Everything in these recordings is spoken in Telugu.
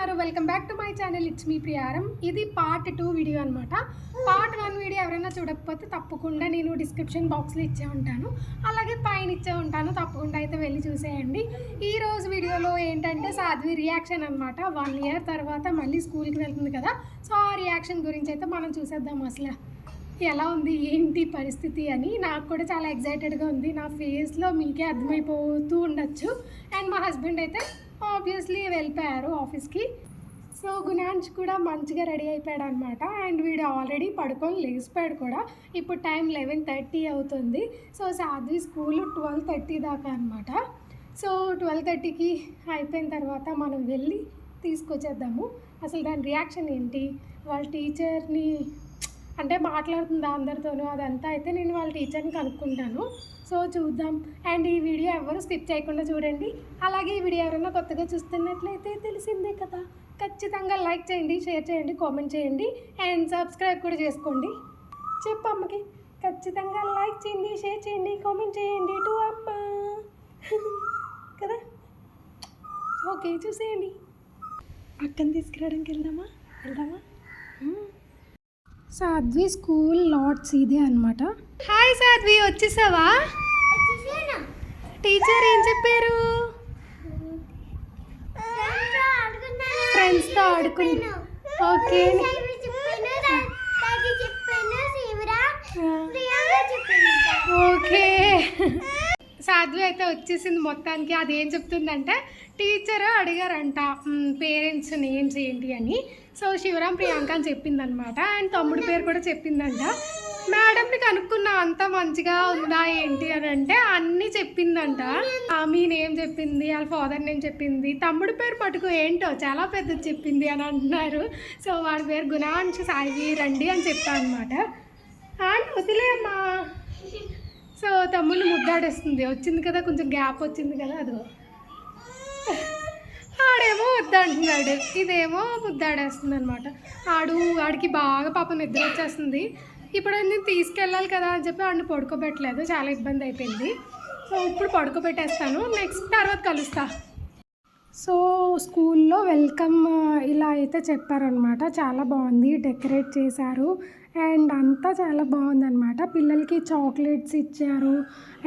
ఉన్నారు? Welcome back to my channel. It's me Priyaram. ఇది పార్ట్ 2 వీడియో అనమాట. పార్ట్ 1 వీడియో ఎవరైనా చూడకపోతే తప్పకుండా నేను డిస్క్రిప్షన్ బాక్స్లో ఇచ్చే ఉంటాను, అలాగే పైన ఇచ్చే ఉంటాను. తప్పకుండా అయితే వెళ్ళి చూసేయండి. ఈ రోజు వీడియోలో ఏంటంటే సాధ్వి రియాక్షన్ అనమాట. 1 ఇయర్ తర్వాత మళ్ళీ స్కూల్కి వెళ్తుంది కదా, సో ఆ రియాక్షన్ గురించి అయితే మనం చూసేద్దాం. అసలు ఎలా ఉంది ఏంటి పరిస్థితి అని నాకు కూడా చాలా ఎగ్జైటెడ్గా ఉంది. నా ఫేస్లో మీకే అర్థమైపోతూ ఉండొచ్చు. అండ్ మా హస్బెండ్ అయితే ఆబ్వియస్లీ వెళ్ళిపోయారు ఆఫీస్కి. సో గుణాంష్ కూడా మంచిగా రెడీ అయిపోయాడు అనమాట. అండ్ వీడు ఆల్రెడీ పడుకొని లేచిపోయాడు కూడా. ఇప్పుడు టైం 11:30 అవుతుంది. సో సాధ్వి స్కూల్ 12:30 దాకా అనమాట. సో 12:30కి అయిపోయిన తర్వాత మనం వెళ్ళి తీసుకొచ్చేద్దాము. అసలు దాని రియాక్షన్ ఏంటి, వాళ్ళ టీచర్ని అంటే మాట్లాడుతుందా అందరితోనూ, అదంతా అయితే నేను వాళ్ళ టీచర్ని కనుక్కుంటాను. సో చూద్దాం. అండ్ ఈ వీడియో ఎవరు స్కిప్ చేయకుండా చూడండి. అలాగే ఈ వీడియో ఎవరైనా కొత్తగా చూస్తున్నట్లయితే తెలిసిందే కదా, ఖచ్చితంగా లైక్ చేయండి, షేర్ చేయండి, కామెంట్ చేయండి అండ్ సబ్స్క్రైబ్ కూడా చేసుకోండి. చెప్పు అమ్మకి, ఖచ్చితంగా లైక్ చేయండి, షేర్ చేయండి, కామెంట్ చేయండి టు అమ్మ కదా. ఓకే, చూసేయండి. అక్కని తీసుకురావడానికి వెళ్దామా? సాధ్వి స్కూల్ లాట్స్ ఇదే అనమాట. హాయ్ సాధ్వి, వచ్చేసావా? టీచర్ ఏం చెప్పారు? ఫ్రెండ్స్తో ఆడుకున్నా. Okay, okay. సాధ్వి అయితే వచ్చేసింది మొత్తానికి. అది ఏం చెప్తుందంటే, టీచర్ అడిగారంట పేరెంట్స్ నేమ్స్ ఏంటి అని. సో శివరాం ప్రియాంక అని చెప్పిందనమాట. అండ్ తమ్ముడి పేరు కూడా చెప్పిందంట. మేడంని కనుక్కున్నా అంత మంచిగా ఉందా ఏంటి అని అంటే అన్నీ చెప్పిందంట. మీ నేమ్ చెప్పింది, వాళ్ళ ఫాదర్ నేమ్ చెప్పింది, తమ్ముడి పేరు మటుకు ఏంటో చాలా పెద్దది చెప్పింది అని అంటున్నారు. సో వాడి పేరు గుణాంష్ సాయి రండి అని చెప్పా అనమాట. అండ్ వదిలేమ్మా. సో తమ్ముడిని ముద్దాడేస్తుంది. వచ్చింది కదా, కొంచెం గ్యాప్ వచ్చింది కదా, అదిగో ఆడేమో వద్దంటున్నాడు, ఇదేమో ముద్దాడేస్తుంది అనమాట. ఆడికి బాగా పాపం నిద్ర వచ్చేస్తుంది. ఇప్పుడు నేను తీసుకెళ్ళాలి కదా అని చెప్పి ఆడిని పడుకోబెట్టలేదు, చాలా ఇబ్బంది అయిపోయింది. సో ఇప్పుడు పడుకోబెట్టేస్తాను, నెక్స్ట్ తర్వాత కలుస్తా. సో స్కూల్లో వెల్కమ్ ఇలా అయితే చెప్పారనమాట. చాలా బాగుంది, డెకరేట్ చేశారు అండ్ అంతా చాలా బాగుందన్నమాట. పిల్లలకి చాక్లెట్స్ ఇచ్చారు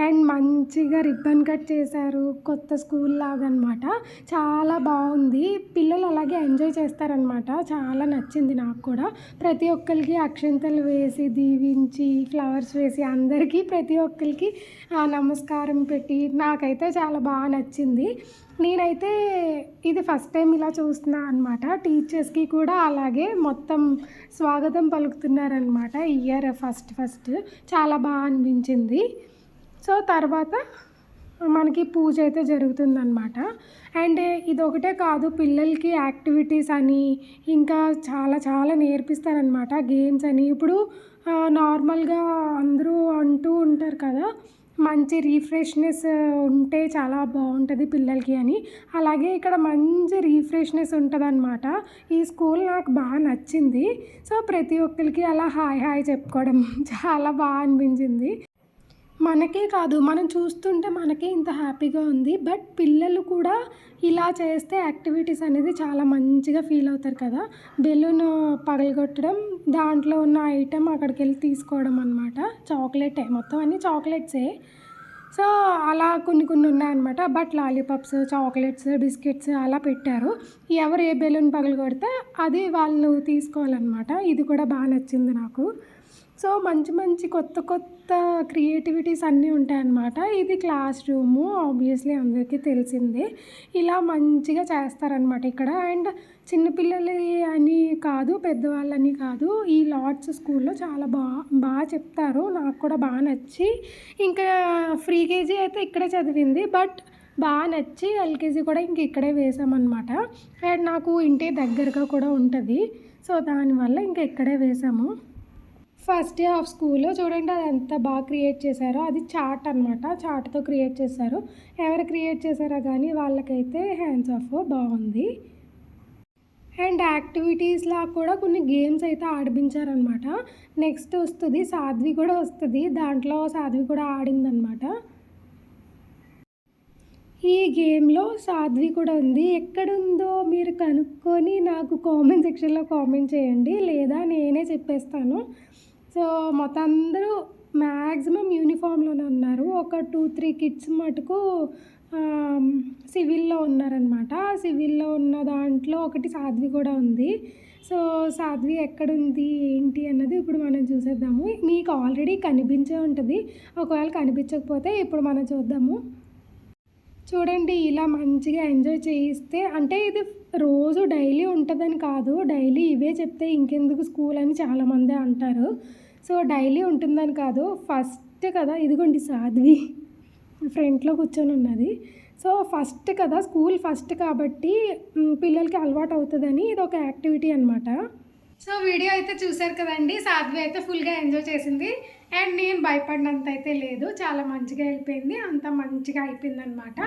అండ్ మంచిగా రిబ్బన్ కట్ చేశారు, కొత్త స్కూల్ లాగా అనమాట. చాలా బాగుంది, పిల్లలు అలాగే ఎంజాయ్ చేస్తారనమాట. చాలా నచ్చింది నాకు కూడా. ప్రతి ఒక్కరికి అక్షంతలు వేసి దీవించి ఫ్లవర్స్ వేసి అందరికీ ప్రతి ఒక్కరికి నమస్కారం పెట్టి నాకైతే చాలా బాగా నచ్చింది. నేనైతే ఇది ఫస్ట్ టైం ఇలా చూస్తున్నా అనమాట. టీచర్స్కి కూడా అలాగే మొత్తం స్వాగతం పలుకుతున్నారనమాట. ఇయర్ ఫస్ట్ చాలా బాగా అనిపించింది. సో తర్వాత మనకి పూజ అయితే జరుగుతుందన్నమాట. అండ్ ఇది ఒకటే కాదు, పిల్లలకి యాక్టివిటీస్ అని ఇంకా చాలా చాలా నేర్పిస్తారనమాట. గేమ్స్ అని ఇప్పుడు నార్మల్గా అందరూ అంటూ ఉంటారు కదా, మంచి రీఫ్రెష్నెస్ ఉంటే చాలా బాగుంటుంది పిల్లలకి అని. అలాగే ఇక్కడ మంచి రీఫ్రెష్నెస్ ఉంటుంది అనమాట. ఈ స్కూల్ నాకు బాగా నచ్చింది. సో ప్రతి ఒక్కరికి అలా హాయ్ హాయ్ చెప్పుకోవడం చాలా బాగా అనిపించింది. మనకే కాదు, మనం చూస్తుంటే మనకే ఇంత హ్యాపీగా ఉంది. బట్ పిల్లలు కూడా ఇలా చేస్తే యాక్టివిటీస్ అనేది చాలా మంచిగా ఫీల్ అవుతారు కదా. బెలూన్ పగలగొట్టడం, దాంట్లో ఉన్న ఐటెం అక్కడికి వెళ్ళి తీసుకోవడం అనమాట. చాక్లెటే, మొత్తం అన్నీ చాక్లెట్సే. సో అలా కొన్ని ఉన్నాయన్నమాట. బట్ లాలీపాప్స్, చాక్లెట్స్, బిస్కెట్స్ అలా పెట్టారు. ఎవరు ఏ బెలూన్ పగలగొడితే అది వాళ్ళు తీసుకోవాలన్నమాట. ఇది కూడా బాగా నచ్చింది నాకు. సో మంచి కొత్త క్రియేటివిటీస్ అన్నీ ఉంటాయన్నమాట. ఇది క్లాస్ రూము, ఆబ్వియస్లీ అందరికీ తెలిసిందే. ఇలా మంచిగా చేస్తారనమాట ఇక్కడ. అండ్ చిన్నపిల్లలు అని కాదు, పెద్దవాళ్ళని కాదు, ఈ లాట్స్ స్కూల్లో చాలా బాగా చెప్తారు. నాకు కూడా బాగా నచ్చి ఇంకా ఫ్రీ కేజీ అయితే ఇక్కడే చదివింది. బట్ బాగా నచ్చి ఎల్కేజీ కూడా ఇంక ఇక్కడే వేసామన్నమాట. అండ్ నాకు ఇంటి దగ్గరగా కూడా ఉంటుంది. సో దానివల్ల ఇంక ఇక్కడే వేసాము. ఫస్ట్ డే ఆఫ్ స్కూల్లో చూడండి అది ఎంత బాగా క్రియేట్ చేశారో. అది చార్ట్ అనమాట, చార్ట్తో క్రియేట్ చేశారు. ఎవరు క్రియేట్ చేశారో కానీ వాళ్ళకైతే హ్యాండ్స్ ఆఫ్, బాగుంది. అండ్ యాక్టివిటీస్లా కూడా కొన్ని గేమ్స్ అయితే ఆడిపించారనమాట. నెక్స్ట్ వస్తుంది సాధ్వి కూడా వస్తుంది, దాంట్లో సాధ్వి కూడా ఆడిందనమాట. ఈ గేమ్‌లో సాధ్వి కూడా ఉంది. ఎక్కడుందో మీరు కనుక్కొని నాకు కామెంట్ సెక్షన్‌లో కామెంట్ చేయండి. లేదా నేనే చెప్పేస్తాను. సో, మొత్తం అందరూ మ్యాక్సిమం యూనిఫామ్‌లోనే ఉన్నారు. ఒక 2, 3 కిడ్స్ మటుకు సివిల్‌లో ఉన్నారనమాట. సివిల్‌లో ఉన్న దాంట్లో ఒకటి సాధ్వి కూడా ఉంది. సో, సాధ్వి ఎక్కడుంది, ఏంటి అన్నది ఇప్పుడు మనం చూసేద్దాము. మీకు ఆల్రెడీ కనిపించే ఉంటది. ఒకవేళ కనిపించకపోతే ఇప్పుడు మనం చూద్దాము. చూడండి ఇలా మంచిగా ఎంజాయ్ చేయిస్తే అంటే ఇది రోజు డైలీ ఉంటుందని కాదు. డైలీ ఇవే చెప్తే ఇంకెందుకు స్కూల్ అని చాలామంది అంటారు. సో, డైలీ ఉంటుందని కాదు. ఫస్ట్ కదా ఇదిగోండి సాధ్వి ఫ్రంట్‌లో కూర్చొని ఉన్నది. సో, ఫస్ట్ కదా స్కూల్ ఫస్ట్ కాబట్టి పిల్లలకి అలవాటు అవుతుందని ఇదొక యాక్టివిటీ అనమాట. సో, వీడియో అయితే చూసారు కదండీ. సాధ్వి అయితే ఫుల్‌గా ఎంజాయ్ చేసింది. అండ్ నేను భయపడినంత అయితే లేదు. చాలా మంచిగా వెళ్ళిపోయింది. అంతా మంచిగా అయిపోయిందనమాట.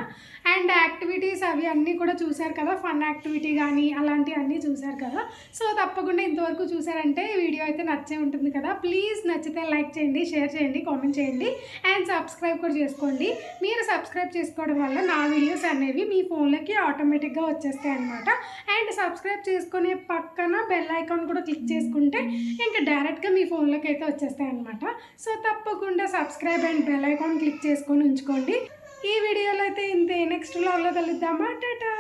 అండ్ యాక్టివిటీస్ అవి అన్నీ కూడా చూసారు కదా. ఫన్ యాక్టివిటీ కానీ అలాంటివన్నీ చూసారు కదా. సో, తప్పకుండా ఇంతవరకు చూసారంటే వీడియో అయితే నచ్చే ఉంటుంది కదా. ప్లీజ్ నచ్చితే లైక్ చేయండి, షేర్ చేయండి, కామెంట్ చేయండి అండ్ సబ్స్క్రైబ్ కూడా చేసుకోండి. మీరు సబ్స్క్రైబ్ చేసుకోవడం వల్ల నా వీడియోస్ అనేవి మీ ఫోన్లోకి ఆటోమేటిక్గా వచ్చేస్తాయి అనమాట. అండ్ సబ్స్క్రైబ్ చేసుకునే పక్కన బెల్ ఐకాన్ కూడా క్లిక్ చేసుకుంటే ఇంకా డైరెక్ట్గా మీ ఫోన్లోకి అయితే వచ్చేస్తాయి అనమాట. సో, తప్పకుండా subscribe and bell icon click చేసుకొని ఉంచుకోండి. ఈ వీడియోలో అయితే ఇంతే. నెక్స్ట్ వ్లాగ్లో కలుద్దామా. టాటా.